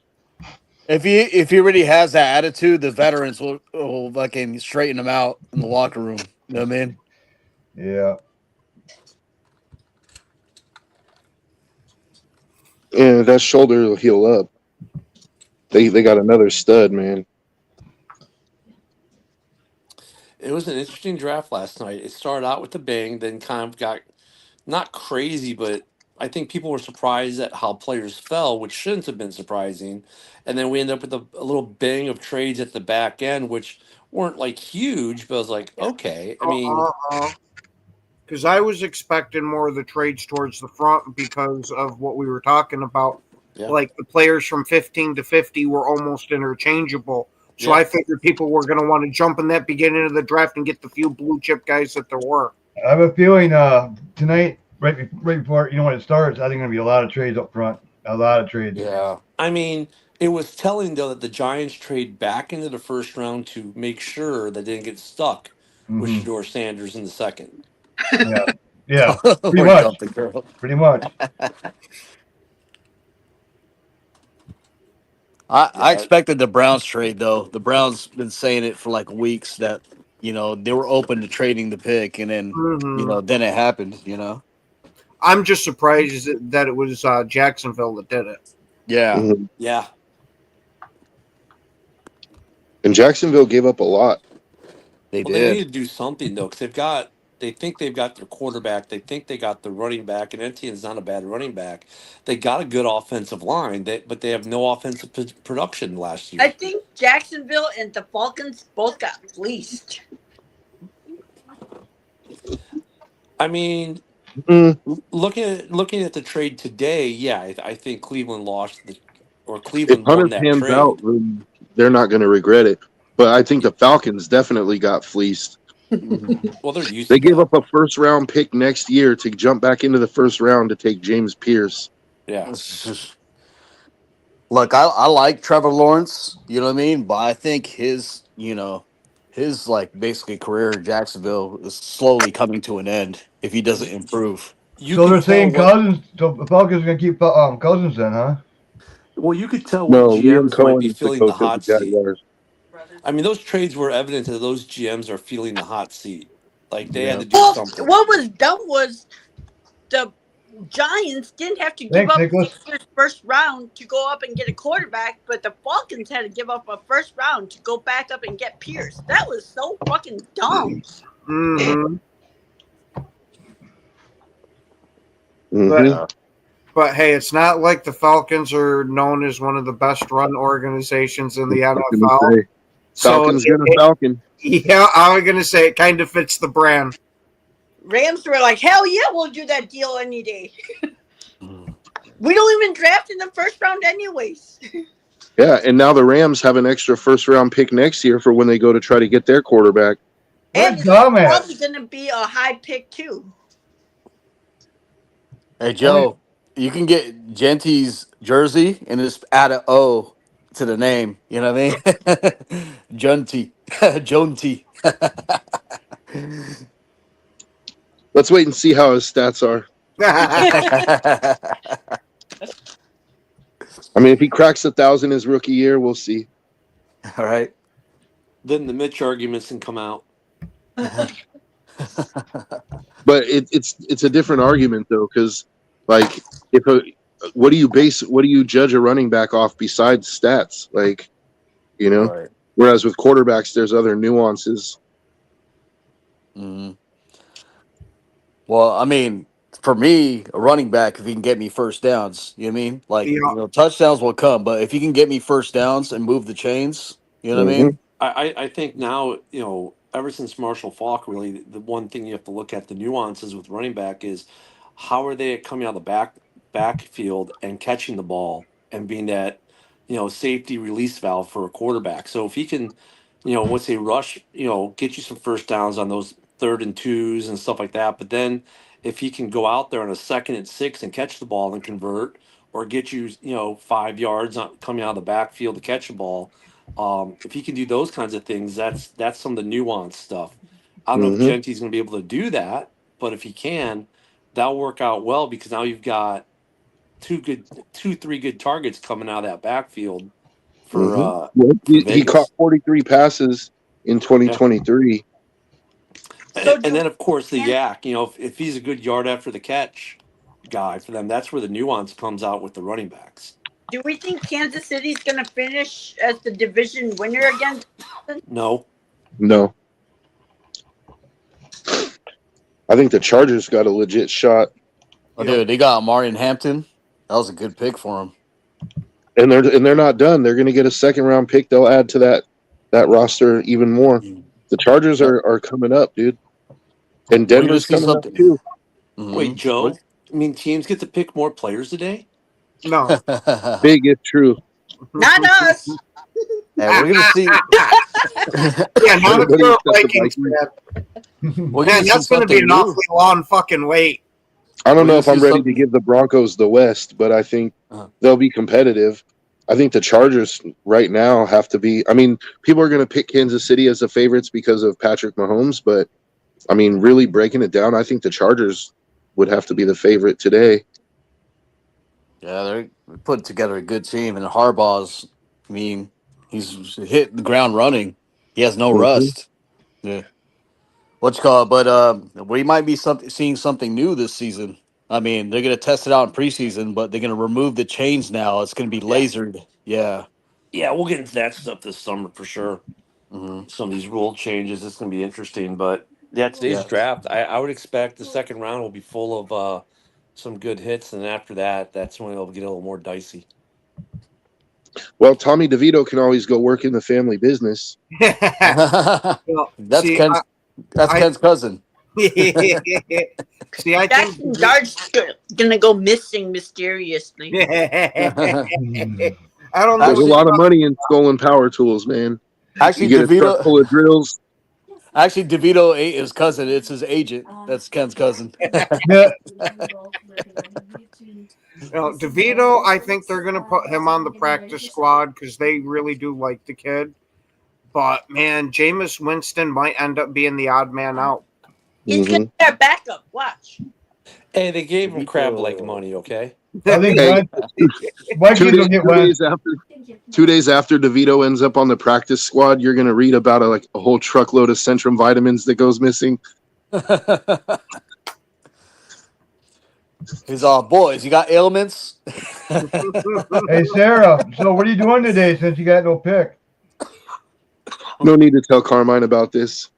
if he really has that attitude, the veterans will fucking straighten him out in the locker room. You know what I mean? Yeah. Yeah, that shoulder will heal up. They got another stud, man. It was an interesting draft last night. It started out with a bang, then kind of got not crazy, but I think people were surprised at how players fell, which shouldn't have been surprising. And then we ended up with a little bang of trades at the back end, which weren't like huge, but I was like, okay. I mean, because I was expecting more of the trades towards the front because of what we were talking about. Yeah. Like the players from 15 to 50 were almost interchangeable. So Yeah. I figured people were going to want to jump in that beginning of the draft and get the few blue chip guys that there were. I have a feeling tonight, right before when it starts, I think going to be a lot of trades up front. A lot of trades. yeah. I mean, It was telling though that the Giants trade back into the first round to make sure they didn't get stuck with Mhm. Shador Sanders in the second. Yeah. Yeah. Pretty We're much. dumping, girl. Pretty much. I expected the Browns trade though. The Browns been saying it for like weeks that they were open to trading the pick, and then Mhm. then it happened. I'm just surprised that it was Jacksonville that did it. Yeah, Mhm. Yeah. And Jacksonville gave up a lot. they Well, they need did. to do something though, because they think they've got their quarterback, they think they got the running back, and Etienne's not a bad running back. They got a good offensive line, but they have no offensive production last I year. think Jacksonville and the Falcons both got fleeced. I mean, Mm, looking at the trade today, yeah, I think Cleveland if Cleveland Hunter won that pans out, trade. then they're not going to regret it. But I think the Falcons definitely got fleeced. Mhm. Well, they're used They to gave that. up a first round pick next year to jump back into the first round to take James Pierce. Yeah. Look, I like Trevor Lawrence. You know what I mean, but I think his like basically career in Jacksonville is slowly coming to an end if he doesn't improve. You So can they're tell saying Cousins. So the Falcons are gonna keep Cousins then, huh? you could tell what No, Liam GMs might be Cohen is the feeling the coach of the hot seat. Jaguars. I mean, those trades were evident that those GMs are feeling the hot seat. Like they had Yeah. to do Well, something. what was dumb was the Giants didn't have to give Thanks, up Nicholas. next year's first round to go up and get a quarterback, but the Falcons had to give up a first round to go back up and get Pierce. That was so fucking dumb. Hmm. Mhm. Yeah. But hey, it's not like the Falcons are known as one of the best run organizations in the I was NFL. gonna say, So, Falcons gonna Falcon. yeah, I was gonna say it kind of fits the brand. Rams were like, hell yeah, we'll do that deal any day. Mhm. We don't even draft in the first round anyways. Yeah, and now the Rams have an extra first round pick next year for when they go to try to get their quarterback. What And a it's dumbass. probably going to be a high pick too. Hey Joe, you can get Genty's jersey and just add an O to the name. You know what I mean? Junty, Jonty. Let's wait and see how his stats are. I mean, if he cracks 1,000 his rookie year, we'll see. All right. Then the Mitch arguments can come out. But it's a different argument though, because like what do you judge a running back off besides stats? Like, Right. whereas with quarterbacks, there's other nuances. Mhm. Well, I mean, for me, a running back, if he can get me first downs, you know what I mean? Like, Yeah. touchdowns will come, but if he can get me first downs and move the chains, you know what I Mhm. mean? I think now, ever since Marshall Falk, really, the one thing you have to look at the nuances with running back is how are they coming out of the backfield and catching the ball and being that, safety release valve for a quarterback. So if he can, let's say rush, get you some first downs on those 3rd and 2s and stuff like that. But then if he can go out there on a 2nd and 6 and catch the ball and convert, or get you, 5 yards coming out of the backfield to catch the ball. If he can do those kinds of things, that's some of the nuanced stuff. I don't know if Mhm. Genty's going to be able to do that, but if he can, that'll work out well because now you've got 3 good targets coming out of that backfield for Mhm. Well, he Vegas. caught 43 passes in 2023. So And do then of course the Can- yak, if he's a good yard after the catch guy for them, that's where the nuance comes out with the running backs. do we think Kansas City's going to finish as the division winner again? No, No, I think the Chargers got a legit shot, Oh, dude, they got Marion Hampton. That was a good pick for him. and they're not done. They're going to get a 2nd round pick. They'll add to that roster even more. The Chargers are coming up, dude, and We're gonna Denver's see coming up something. too. Mhm. wait, Joe. I mean, teams get to pick more players today. No. Big if true. Not us. Hey, we're gonna see. Yeah, not if Everybody you're a except the Vikings Vikings. fan. We're Man, gonna see that's going to be something an new. awfully long fucking wait. I don't We're know gonna if I'm see ready something- to give the Broncos the West, but I think Uh-huh. they'll be competitive. I think the Chargers right now have to be. I mean, people are going to pick Kansas City as the favorites because of Patrick Mahomes, but I mean, really breaking it down, I think the Chargers would have to be the favorite today. Yeah, they're putting together a good team, and Harbaugh's. I mean, he's hit the ground running. He has no rust. Yeah, what's called, but we might be seeing something new this season. I mean, they're gonna test it out in preseason, but they're gonna remove the chains now. It's gonna be lasered. Yeah. Yeah, we'll get into that stuff this summer for sure. Mm-hmm. Some of these rule changes, it's going to be interesting. But yeah, today's Yeah. draft, I would expect the second round will be full of some good hits, and after that, that's when it'll get a little more dicey. Well, Tommy DeVito can always go work in the family business. Well, That's see, Ken's. That's I- Ken's cousin. See, I Jackson think. Dart's gonna go missing mysteriously. I don't know. There's a lot of money in stolen power tools, man. Actually, You get a truck full of drills. Actually, DeVito ain't his cousin. It's his agent. That's Ken's cousin. Yeah. DeVito, I think they're going to put him on the practice squad because they really do like the kid. But, man, Jameis Winston might end up being the odd man out. He's gonna be our backup. Watch. Hey, they gave him crab leg money, okay? I think Hey, Vikings two, will days, get 2 one. days after 2 days after DeVito ends up on the practice squad, you're going to read about a whole truckload of Centrum vitamins that goes missing. He's all, boys, you got ailments? Hey, Sarah, so what are you doing today since you got no pick? No need to tell Carmine about this.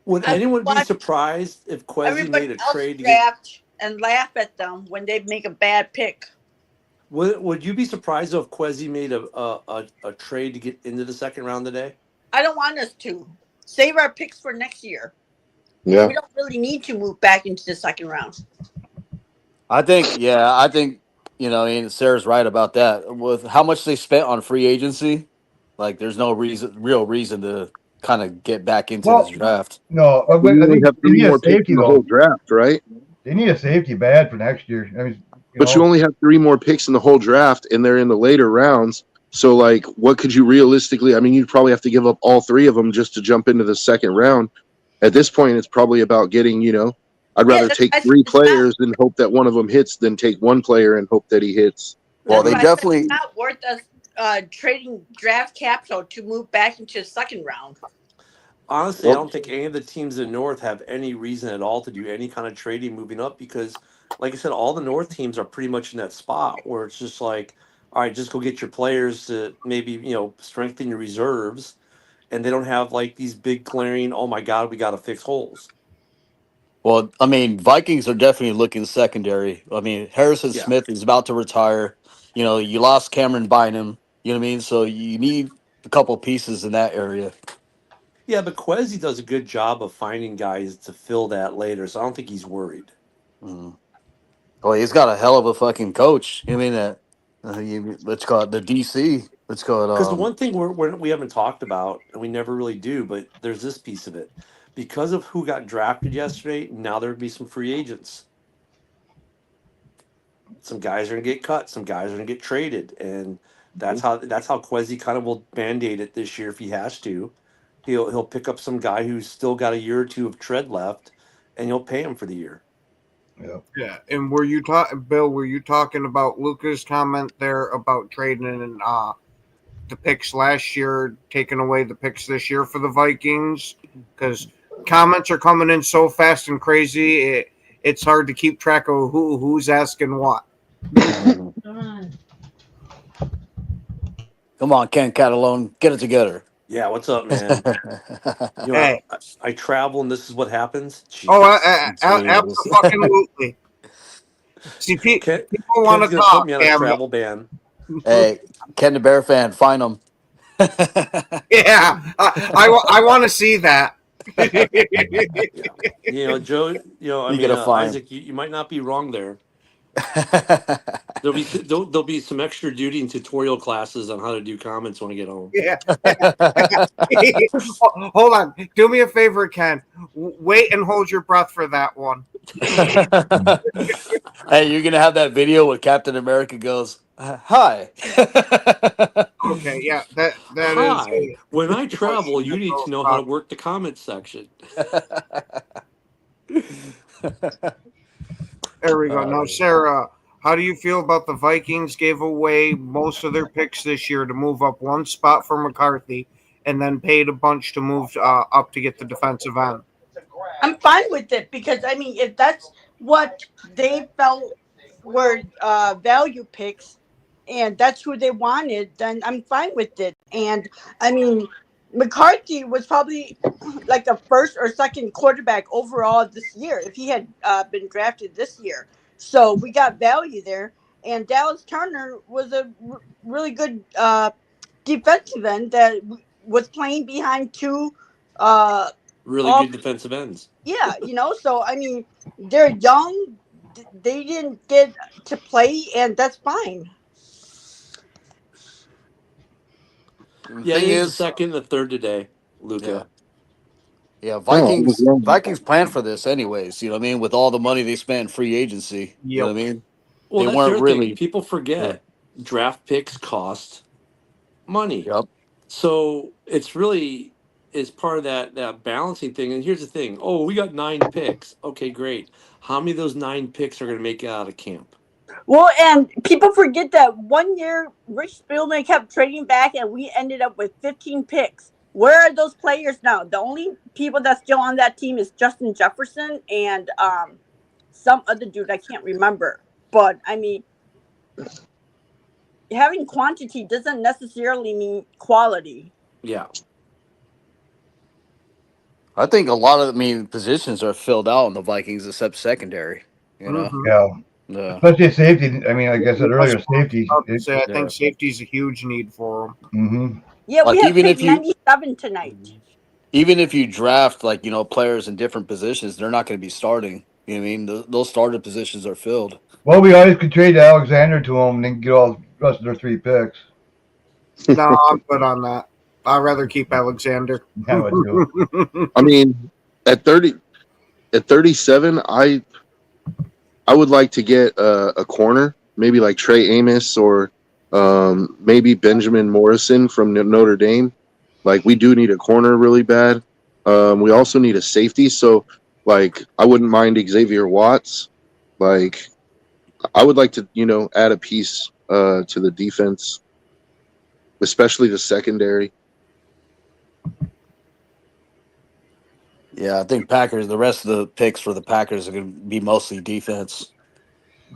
Would I anyone be watched surprised if Quezzy Everybody made a else trade to get? draft and laugh at them when they make a bad pick. Would you be surprised if Quezzy made a trade to get into the second round today? I don't want us to save our picks for next year. Yeah. We don't really need to move back into the second round. I think, and Sarah's right about that. With how much they spent on free agency, like there's no real reason to kind of get back into Well, this draft. No, I We only think have they 3 need a more picks safety in the though. whole draft, right? They need a safety bad for next year. I mean, But you only have 3 more picks in the whole draft, and they're in the later rounds. So, like, what could you realistically? I mean, you'd probably have to give up all 3 of them just to jump into the second round. At this point, it's probably about getting, I'd rather take 3 players and hope that one of them hits than take 1 player and hope that he hits. Well, they That's why I said definitely- it's not worth us trading draft capital to move back into the second round. Honestly, I don't think any of the teams in the North have any reason at all to do any kind of trading moving up because, like I said, all the North teams are pretty much in that spot where it's just like, all right, just go get your players to maybe, strengthen your reserves. And they don't have like these big glaring, oh my God, we got to fix holes. Well, I mean, Vikings are definitely looking secondary. I mean, Harrison Yeah. Smith is about to retire. You lost Cameron Bynum. You know what I mean? So you need a couple pieces in that area. Yeah, but Quezzy does a good job of finding guys to fill that later, so I don't think he's worried. Mm. Well, he's got a hell of a fucking coach. I mean, let's call it the DC. Let's call it. Because the one thing we haven't talked about, and we never really do, but there's this piece of it. Because of who got drafted yesterday, now there would be some free agents. Some guys are going to get cut. Some guys are going to get traded, and that's how Quezzy kind of will band-aid it this year if he has to. He'll pick up some guy who's still got a year or two of tread left, and you'll pay him for the year. Yeah, and were you talking about Luca's comment there about trading in the picks last year, taking away the picks this year for the Vikings? Because comments are coming in so fast and crazy, it's hard to keep track of who's asking what. Come on, Ken Catalone, get it together. Yeah, what's up, man? Hey. I travel, and this is what happens. Oh, Jeez. absolutely. See, people want Ken's to gonna talk. put me on a Damn it. travel ban. Hey, Ken the Bear fan, find him. Yeah, I want to see that. Joe. You gotta find- Isaac, you might not be wrong there. There'll be some extra duty and tutorial classes on how to do comments when I get home. Yeah. Hold on. Do me a favor, Ken. Wait and hold your breath for that one. Hey, you're gonna have that video where Captain America goes, "Hi." Okay, yeah, that is. Hi. When I travel, you need to know how to work the comment section. There we go. Now, Sarah, how do you feel about the Vikings gave away most of their picks this year to move up one spot for McCarthy, and then paid a bunch to move up to get the defensive end? I'm fine with it because I mean, if that's what they felt were value picks, and that's who they wanted, then I'm fine with it. And I mean, McCarthy was probably like the first or second quarterback overall this year if he had been drafted this year. So we got value there. And Dallas Turner was a really good defensive end that was playing behind two. Really All good defensive ends. Yeah, so I mean, they're young. They didn't get to play, and that's fine. Yeah, Thing he's the is, second, the third today, Luca. yeah, Oh, I was wrong. Vikings planned for this anyways. You know what I mean? With all the money they spent in free agency, you know what I mean? Well, They that's weren't the other thing. really. People forget draft picks cost money. Yep. So it's really is part of that balancing thing. And here's the thing: oh, we got 9 picks. Okay, great. How many of those 9 picks are going to make it out of camp? Well, and people forget that one year Rich Spielman kept trading back, and we ended up with 15 picks. Where are those players now? The only people that's still on that team is Justin Jefferson and some other dude I can't remember. But I mean, having quantity doesn't necessarily mean quality. Yeah. I think a lot of positions are filled out in the Vikings except secondary. You know. Mhm. Yeah. Yeah. Especially safety. I mean, like I said earlier, safety. I think safety's a huge need for them. Mm-hmm. Yeah, Like, we have even pick if you- 97 tonight. Even if you draft players in different positions, they're not going to be starting. You know what I mean? Those starter positions are filled. Well, we always could trade Alexander to him and then get all the rest of their 3 picks. No, I'm good on that. I'd rather keep Alexander. That would do. I mean, at 37, I would like to get a corner, maybe like Trey Amos or maybe Benjamin Morrison from Notre Dame. Like, we do need a corner really bad. We also need a safety. So, like, I wouldn't mind Xavier Watts. Like, I would like to, add a piece to the defense, especially the secondary. Yeah, I think the rest of the picks for the Packers are going to be mostly defense.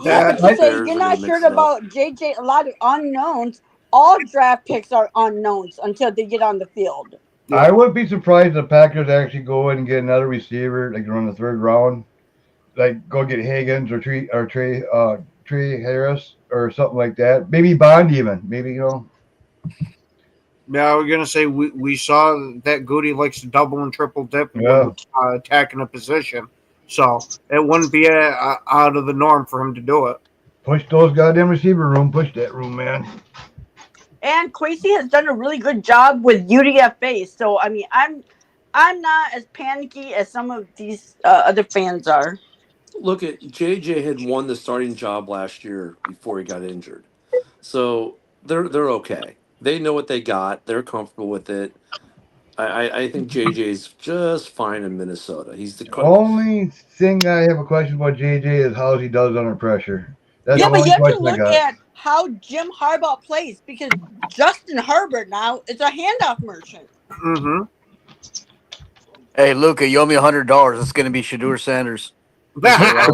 Yeah, but you say Bears you're are not gonna sure mix it up. about JJ. A lot of unknowns. All draft picks are unknowns until they get on the field. I wouldn't be surprised if the Packers actually go in and get another receiver, like around the 3rd round. Like, go get Higgins or Trey Harris or something like that. Maybe Bond even. Maybe, Yeah, we're gonna say we saw that Goody likes to double and triple dip Yeah. when attacking a position, so it wouldn't be out of the norm for him to do it. push those goddamn receiver room. Push that room, man. And Quasey has done a really good job with UDFA. So I mean, I'm not as panicky as some of these other fans are. Look at JJ had won the starting job last year before he got injured. So they're okay. They know what they got. They're comfortable with it. I think JJ's just fine in Minnesota. He's the Only thing I have a question about JJ is how he does under pressure. That's Yeah, the but only you have to question I look got. at how Jim Harbaugh plays because Justin Herbert now is a handoff merchant. Mm-hmm. Hey, Luca, you owe me $100. It's going to be Shadur Sanders. I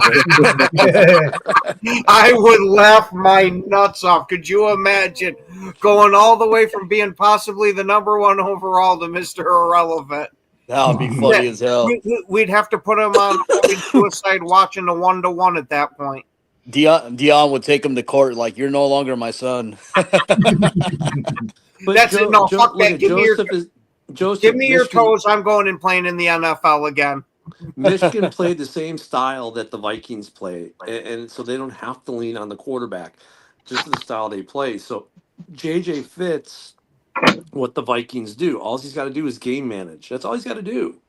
would laugh my nuts off. Could you imagine going all the way from being possibly the number 1 overall to Mr. Irrelevant? That would be funny as hell. We'd have to put him on suicide watching the 1-to-1 at that point. Dion would take him to court like, you're no longer my son. But That's it. No, fuck look that. at Give me your Joseph. give me your Michigan- toes. I'm going and playing in the NFL again. Michigan played the same style that the Vikings play, and so they don't have to lean on the quarterback, just the style they play. So JJ fits what the Vikings do. All he's got to do is game manage. That's all he's got to do.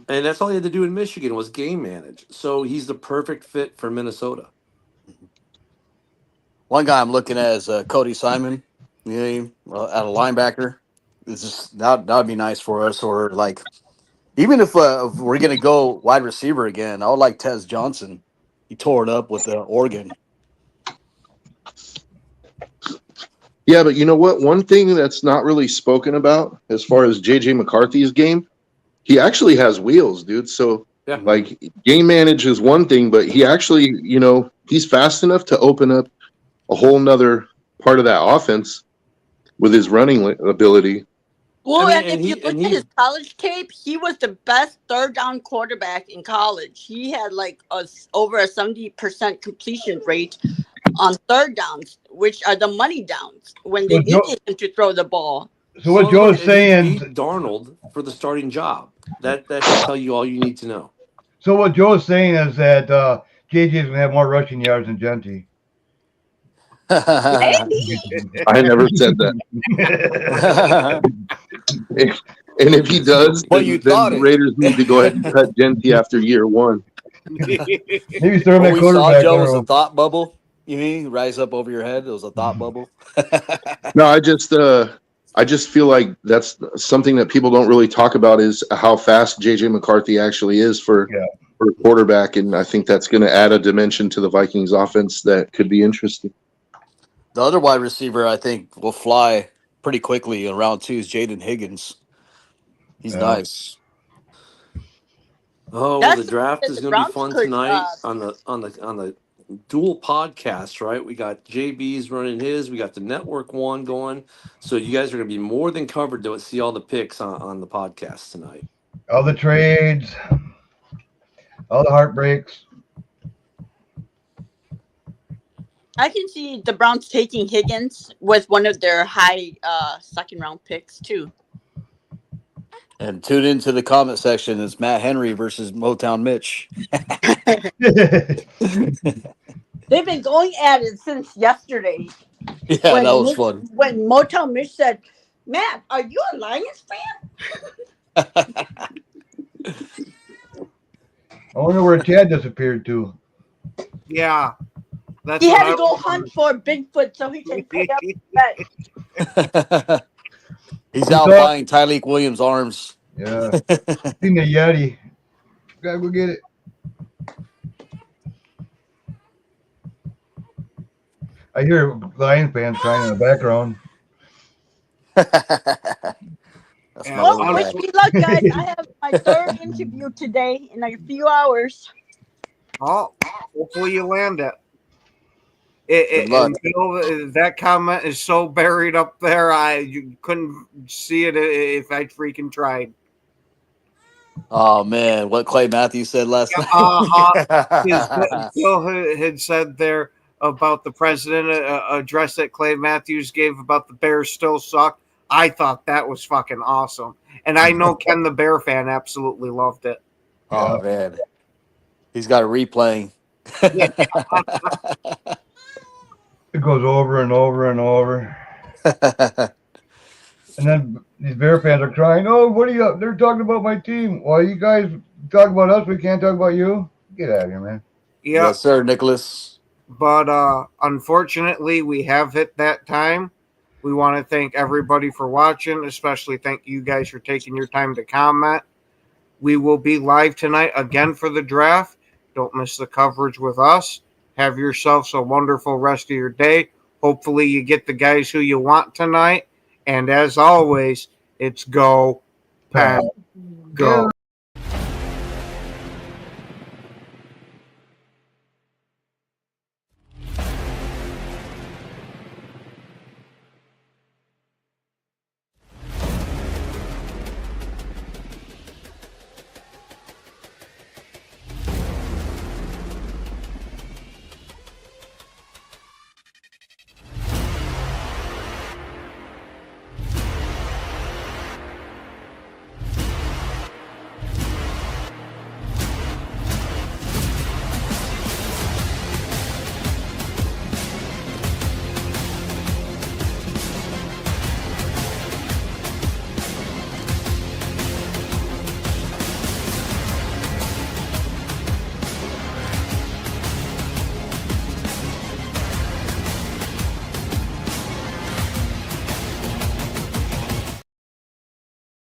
And that's all he had to do in Michigan was game manage. So he's the perfect fit for Minnesota. One guy I'm looking at is Cody Simon, you know, at a linebacker. It's just that would be nice for us. Or like, even if we're gonna go wide receiver again, I would like Tez Johnson. He tore it up with Oregon. Yeah, but you know what? One thing that's not really spoken about as far as JJ McCarthy's game, he actually has wheels, dude. So, Yeah. like, game manage is one thing, but he actually, you know, he's fast enough to open up a whole nother part of that offense with his running ability. Well, I mean, and and if you he- look and at he- his college tape, he was the best third down quarterback in college. He had like over a 70% completion rate on third downs, which are the money downs when they Well, Joe- needed him to throw the ball. So what Well, Joe look, is he saying, beat Darnold for the starting job. That should tell you all you need to know. so what Joe is saying is that JJ is gonna have more rushing yards than Genty. I never said that. And if he does, Well, then, you then thought the it. Raiders need to go ahead and cut Genty after year one. Maybe throw him What at we saw, quarterback. Joe, was Or, a thought bubble. You mean rise up over your head? It was a thought bubble. No, I just feel like that's something that people don't really talk about is how fast JJ McCarthy actually is for a quarterback, and I think that's going to add a dimension to the Vikings offense that could be interesting. The other wide receiver I think will fly pretty quickly in round 2 is Jaden Higgins. He's nice. Oh, well, That's the draft the is going to be Browns fun could, tonight on the dual podcast, right? We got JB's running his, we got the network one going, so you guys are going to be more than covered to see all the picks on the podcast tonight. all the trades, all the heartbreaks. I can see the Browns taking Higgins with one of their high second round picks too. And tune into the comment section. It's Matt Henry versus Motown Mitch. They've been going at it since yesterday. Yeah, that was fun. When Motown Mitch said, "Matt, are you a Lions fan?" I wonder where Chad disappeared to. Yeah. That's He what had I to go was hunt for Bigfoot so he can pick up the bet. He's out buying Tyleek Williams' arms. Yeah. Seen the Yeti. Gotta go get it. I hear Lions fans crying in the background. That's my Well, little wish guy. me luck, guys. I have my third interview today in a few hours. Oh, hopefully you land it. Good luck. And Bill, that comment is so buried up there, you couldn't see it if I freaking tried. Oh man, what Clay Matthews said last night. Bill had said there about the president address that Clay Matthews gave about the Bears still suck. I thought that was fucking awesome. And I know Ken the Bear fan absolutely loved it. Oh man, he's got it replaying. It goes over and over and over. And then these Bear fans are crying, "Oh, what are you up? They're talking about my team. Why you guys talk about us? We can't talk about you. Get out of here, man." Yeah. Yes, sir, Nicholas. But unfortunately, we have hit that time. We want to thank everybody for watching, especially thank you guys for taking your time to comment. We will be live tonight again for the draft. Don't miss the coverage with us. Have yourselves a wonderful rest of your day. Hopefully you get the guys who you want tonight. And as always, it's go, Pack, go.